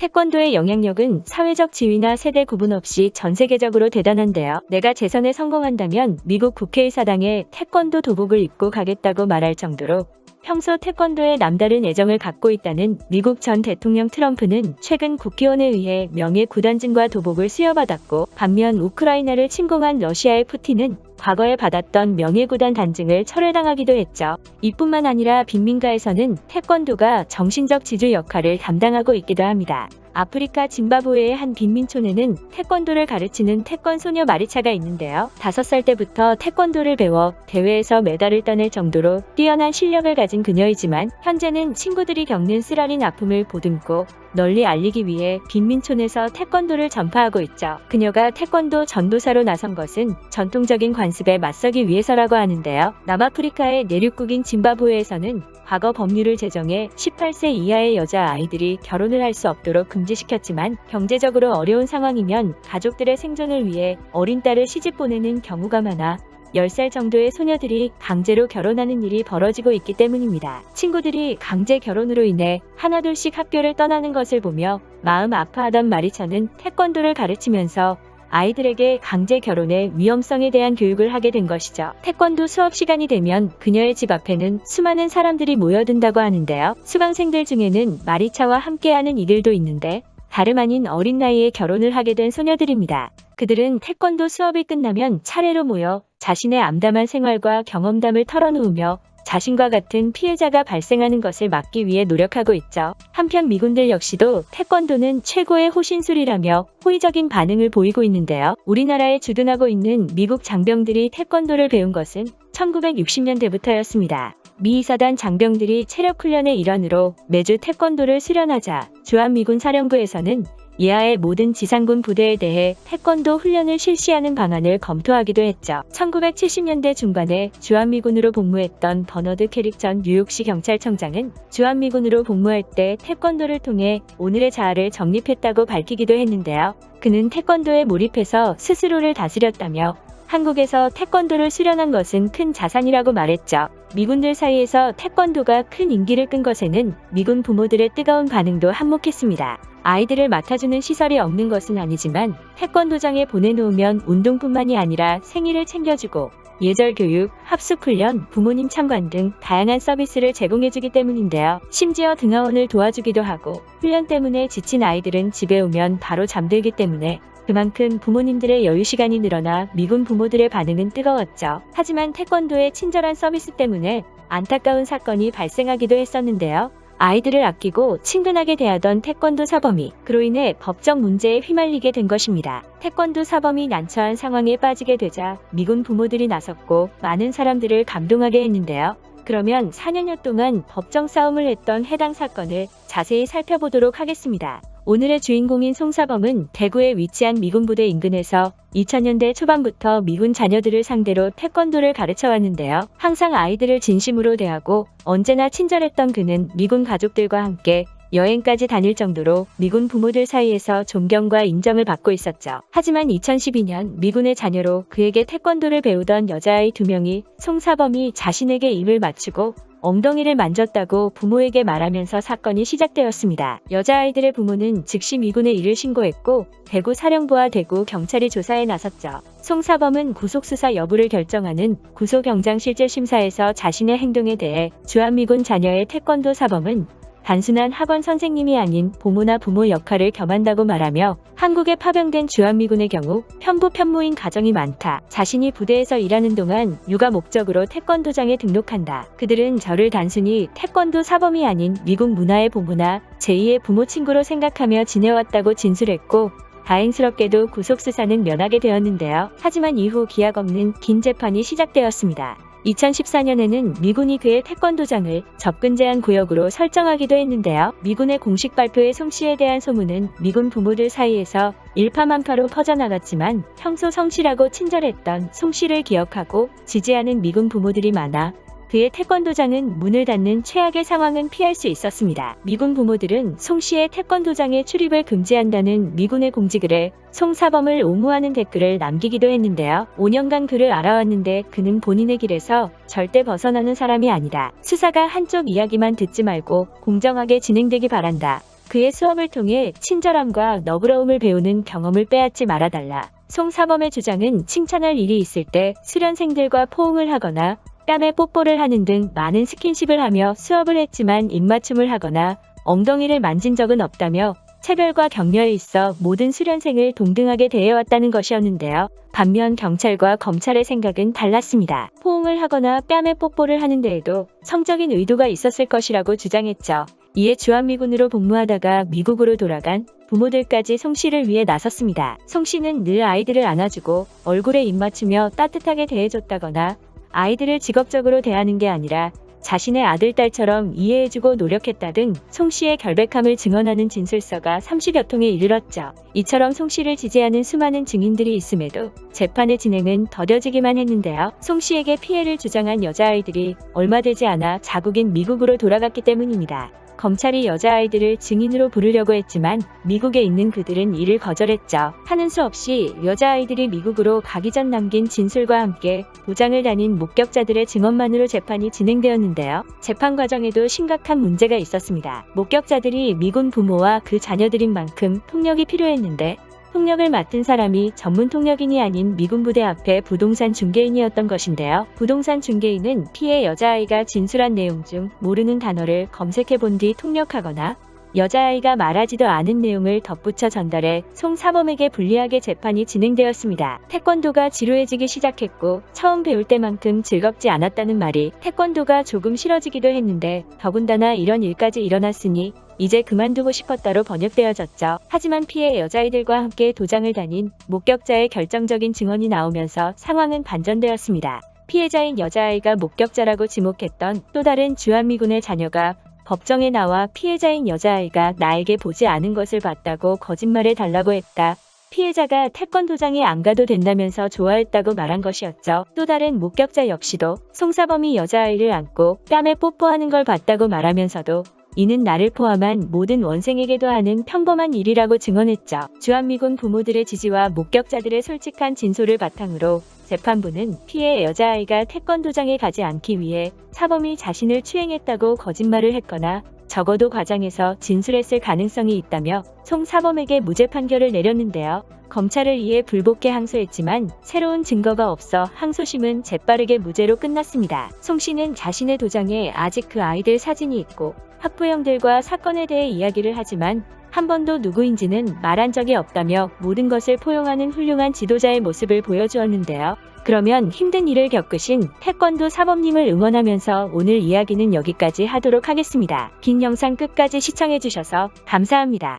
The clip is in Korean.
태권도의 영향력은 사회적 지위나 세대 구분 없이 전 세계적으로 대단한데요. 내가 재선에 성공한다면 미국 국회의사당에 태권도 도복을 입고 가겠다고 말할 정도로 평소 태권도에 남다른 애정을 갖고 있다는 미국 전 대통령 트럼프는 최근 국회의원에 의해 명예 구단증과 도복을 수여받았고, 반면 우크라이나를 침공한 러시아의 푸틴은 과거에 받았던 명예구단 단증을 철회당하기도 했죠. 이뿐만 아니라 빈민가에서는 태권도가 정신적 지주 역할을 담당하고 있기도 합니다. 아프리카 짐바브웨의 한 빈민촌에는 태권도를 가르치는 태권 소녀 마리차가 있는데요. 5살 때부터 태권도를 배워 대회에서 메달을 따낼 정도로 뛰어난 실력을 가진 그녀이지만, 현재는 친구들이 겪는 쓰라린 아픔을 보듬고 널리 알리기 위해 빈민촌에서 태권도를 전파하고 있죠. 그녀가 태권도 전도사로 나선 것은 전통적인 관습에 맞서기 위해서라고 하는데요. 남아프리카의 내륙국인 짐바브웨에서는 과거 법률을 제정해 18세 이하의 여자아이들이 결혼을 할 수 없도록 금지시켰지만, 경제적으로 어려운 상황이면 가족들의 생존을 위해 어린 딸을 시집 보내는 경우가 많아 10살 정도의 소녀들이 강제로 결혼하는 일이 벌어지고 있기 때문입니다. 친구들이 강제 결혼으로 인해 하나둘씩 학교를 떠나는 것을 보며 마음 아파하던 마리차는 태권도를 가르치면서 아이들에게 강제 결혼의 위험성에 대한 교육을 하게 된 것이죠. 태권도 수업 시간이 되면 그녀의 집 앞에는 수많은 사람들이 모여든다고 하는데요. 수강생들 중에는 마리차와 함께하는 이들도 있는데, 다름 아닌 어린 나이에 결혼을 하게 된 소녀들입니다. 그들은 태권도 수업이 끝나면 차례로 모여 자신의 암담한 생활과 경험담을 털어놓으며 자신과 같은 피해자가 발생하는 것을 막기 위해 노력하고 있죠. 한편 미군들 역시도 태권도는 최고의 호신술이라며 호의적인 반응을 보이고 있는데요. 우리나라에 주둔하고 있는 미국 장병들이 태권도를 배운 것은 1960년대부터였습니다. 미 사단 장병들이 체력 훈련의 일환으로 매주 태권도를 수련하자 주한미군 사령부에서는 이하의 모든 지상군 부대에 대해 태권도 훈련을 실시하는 방안을 검토하기도 했죠. 1970년대 중반에 주한미군으로 복무했던 버너드 캐릭 전 뉴욕시 경찰청장은 주한미군으로 복무할 때 태권도를 통해 오늘의 자아를 정립했다고 밝히기도 했는데요. 그는 태권도에 몰입해서 스스로를 다스렸다며 한국에서 태권도를 수련한 것은 큰 자산이라고 말했죠. 미군들 사이에서 태권도가 큰 인기를 끈 것에는 미군 부모들의 뜨거운 반응도 한몫했습니다. 아이들을 맡아주는 시설이 없는 것은 아니지만 태권도장에 보내놓으면 운동뿐만이 아니라 생일을 챙겨주고 예절 교육, 합숙 훈련, 부모님 참관 등 다양한 서비스를 제공해주기 때문인데요. 심지어 등하원을 도와주기도 하고, 훈련 때문에 지친 아이들은 집에 오면 바로 잠들기 때문에 그만큼 부모님들의 여유 시간이 늘어나 미군 부모들의 반응은 뜨거웠죠. 하지만 태권도의 친절한 서비스 때문에 안타까운 사건이 발생하기도 했었는데요. 아이들을 아끼고 친근하게 대하던 태권도 사범이 그로 인해 법적 문제에 휘말리게 된 것입니다. 태권도 사범이 난처한 상황에 빠지게 되자 미군 부모들이 나섰고 많은 사람들을 감동하게 했는데요. 그러면 4년여 동안 법정 싸움을 했던 해당 사건을 자세히 살펴보도록 하겠습니다. 오늘의 주인공인 송사범은 대구에 위치한 미군 부대 인근에서 2000년대 초반부터 미군 자녀들을 상대로 태권도를 가르쳐왔는데요. 항상 아이들을 진심으로 대하고 언제나 친절했던 그는 미군 가족들과 함께 여행까지 다닐 정도로 미군 부모들 사이에서 존경과 인정을 받고 있었죠. 하지만 2012년 미군의 자녀로 그에게 태권도를 배우던 여자아이 2명이 송사범이 자신에게 입을 맞추고 엉덩이를 만졌다고 부모에게 말하면서 사건이 시작되었습니다. 여자아이들의 부모는 즉시 미군에 이를 신고했고 대구 사령부와 대구 경찰이 조사에 나섰죠. 송사범은 구속수사 여부를 결정하는 구속영장실질심사에서 자신의 행동에 대해 주한미군 자녀의 태권도 사범은 단순한 학원 선생님이 아닌 보모나 부모 역할을 겸한다고 말하며, 한국에 파병된 주한미군의 경우 편부편무인 가정이 많다. 자신이 부대에서 일하는 동안 육아 목적으로 태권도장에 등록한다. 그들은 저를 단순히 태권도 사범이 아닌 미국 문화의 보모나 제2의 부모 친구로 생각하며 지내왔다고 진술했고, 다행스럽게도 구속수사는 면하게 되었는데요. 하지만 이후 기약 없는 긴 재판이 시작되었습니다. 2014년에는 미군이 그의 태권도장을 접근 제한 구역으로 설정하기도 했는데요. 미군의 공식 발표의 송씨에 대한 소문은 미군 부모들 사이에서 일파만파로 퍼져나갔지만 평소 성실하고 친절했던 송씨를 기억하고 지지하는 미군 부모들이 많아 그의 태권도장은 문을 닫는 최악의 상황은 피할 수 있었습니다. 미군 부모들은 송씨의 태권도장에 출입을 금지한다는 미군의 공지글에 송사범을 옹호하는 댓글을 남기기도 했는데요. 5년간 그를 알아왔는데 그는 본인의 길에서 절대 벗어나는 사람이 아니다. 수사가 한쪽 이야기만 듣지 말고 공정하게 진행되기 바란다. 그의 수업을 통해 친절함과 너그러움을 배우는 경험을 빼앗지 말아달라. 송사범의 주장은 칭찬할 일이 있을 때 수련생들과 포옹을 하거나 뺨에 뽀뽀를 하는 등 많은 스킨십을 하며 수업을 했지만 입맞춤을 하거나 엉덩이를 만진 적은 없다며 차별과 격려에 있어 모든 수련생을 동등하게 대해왔다는 것이었는데요. 반면 경찰과 검찰의 생각은 달랐습니다. 포옹을 하거나 뺨에 뽀뽀를 하는 데에도 성적인 의도가 있었을 것이라고 주장했죠. 이에 주한미군으로 복무하다가 미국으로 돌아간 부모들까지 송 씨를 위해 나섰습니다. 송 씨는 늘 아이들을 안아주고 얼굴에 입맞추며 따뜻하게 대해줬다거나 아이들을 직업적으로 대하는 게 아니라 자신의 아들, 딸처럼 이해해주고 노력했다 등 송 씨의 결백함을 증언하는 진술서가 30여 통에 이르렀죠. 이처럼 송 씨를 지지하는 수많은 증인들이 있음에도 재판의 진행은 더뎌지기만 했는데요. 송 씨에게 피해를 주장한 여자아이들이 얼마 되지 않아 자국인 미국으로 돌아갔기 때문입니다. 검찰이 여자아이들을 증인으로 부르려고 했지만 미국에 있는 그들은 이를 거절했죠. 하는 수 없이 여자아이들이 미국으로 가기 전 남긴 진술과 함께 도장을 다닌 목격자들의 증언만으로 재판이 진행되었는데요. 재판 과정에도 심각한 문제가 있었습니다. 목격자들이 미군 부모와 그 자녀들인 만큼 통역이 필요했는데 통역을 맡은 사람이 전문 통역인이 아닌 미군 부대 앞에 부동산 중개인이었던 것인데요. 부동산 중개인은 피해 여자아이가 진술한 내용 중 모르는 단어를 검색해 본 뒤 통역하거나 여자아이가 말하지도 않은 내용을 덧붙여 전달해 송 사범에게 불리하게 재판이 진행되었습니다. 태권도가 지루해지기 시작했고 처음 배울 때만큼 즐겁지 않았다는 말이 태권도가 조금 싫어지기도 했는데 더군다나 이런 일까지 일어났으니 이제 그만두고 싶었다로 번역되어졌죠. 하지만 피해 여자아이들과 함께 도장을 다닌 목격자의 결정적인 증언이 나오면서 상황은 반전되었습니다. 피해자인 여자아이가 목격자라고 지목했던 또 다른 주한미군의 자녀가 법정에 나와 피해자인 여자아이가 나에게 보지 않은 것을 봤다고 거짓말해 달라고 했다. 피해자가 태권도장에 안 가도 된다면서 좋아했다고 말한 것이었죠. 또 다른 목격자 역시도 송사범이 여자아이를 안고 뺨에 뽀뽀하는 걸 봤다고 말하면서도 이는 나를 포함한 모든 원생에게도 하는 평범한 일이라고 증언했죠. 주한미군 부모들의 지지와 목격자들의 솔직한 진술을 바탕으로 재판부는 피해 여자아이가 태권도장에 가지 않기 위해 사범이 자신을 추행했다고 거짓말을 했거나 적어도 과장해서 진술했을 가능성이 있다며 송 사범에게 무죄 판결을 내렸는데요. 검찰을 이에 불복해 항소했지만 새로운 증거가 없어 항소심은 재빠르게 무죄로 끝났습니다. 송 씨는 자신의 도장에 아직 그 아이들 사진이 있고 학부형들과 사건에 대해 이야기를 하지만 한 번도 누구인지는 말한 적이 없다며 모든 것을 포용하는 훌륭한 지도자의 모습을 보여주었는데요. 그러면 힘든 일을 겪으신 태권도 사범님을 응원하면서 오늘 이야기는 여기까지 하도록 하겠습니다. 긴 영상 끝까지 시청해주셔서 감사합니다.